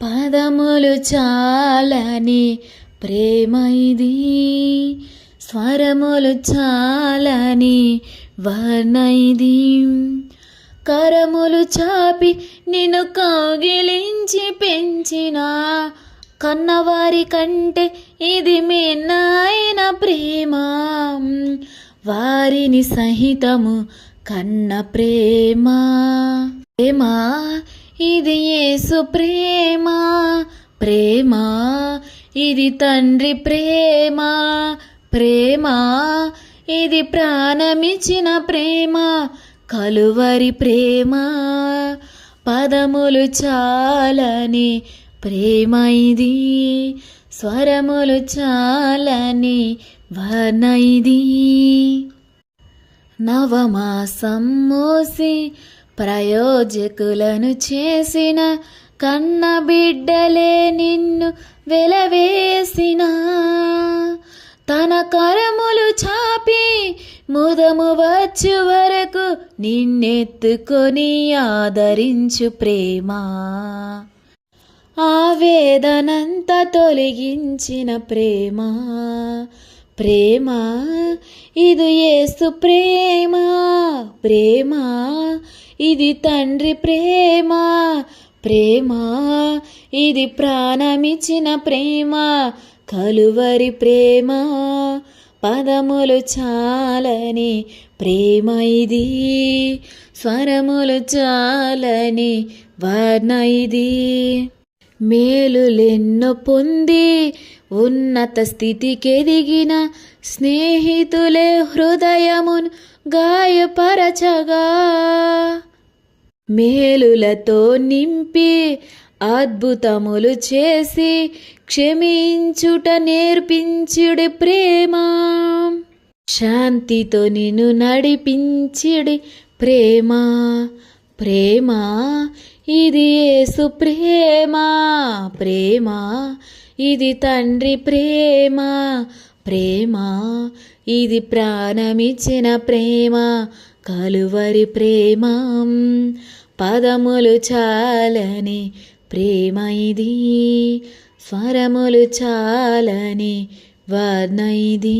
పదములు చాలని ప్రేమ ఇది, స్వరములు చాలని వర్ణ ఇది. కరములు చాపి నిన్ను కౌగిలించి పెంచిన కన్నవారి కంటే ఇది మిన్నైన ప్రేమ. వారిని సహితము కన్న ప్రేమ. ప్రేమ ఇది యేసు ప్రేమ. ప్రేమ ఇది తండ్రి ప్రేమ. ప్రేమ ఇది ప్రాణమిచ్చిన ప్రేమ, కలువరి ప్రేమ. పదములు చాలని ప్రేమ ఇది, స్వరములు చాలని వర్ణ ఇది. నవమాసం మోసి ప్రయోజకులను చేసిన కన్న బిడ్డలే నిన్ను వెలవేసిన. తన కరములు చాపి ముదము వచ్చు వరకు నిన్నెత్తుకొని ఆదరించు ప్రేమ. ఆవేదనంతా తొలగించిన ప్రేమ. ప్రేమ ఇది యేసు ప్రేమ. ప్రేమ ఇది తండ్రి ప్రేమ. ప్రేమ ఇది ప్రాణమిచ్చిన ప్రేమ, కలువరి ప్రేమ. పదములు చాలని ప్రేమ ఇది, స్వరములు చాలని వర్ణ ఇది. మేలులెన్నో పొంది ఉన్నత స్థితికెదిగిన స్నేహితులే హృదయమును గాయపరచగా, మేలులతో నింపి అద్భుతములు చేసి క్షమించుట నేర్పించుడి ప్రేమ. శాంతితో నిన్ను నడిపించుడి ప్రేమ. ప్రేమ ఇది యేసు ప్రేమ. ప్రేమ ఇది తండ్రి ప్రేమ. ప్రేమ ఇది ప్రాణమిచ్చిన ప్రేమ, కలువరి ప్రేమ. పదములు చాలని ప్రేమ ఇది, స్వరములు చాలని వర్ణ ఇది.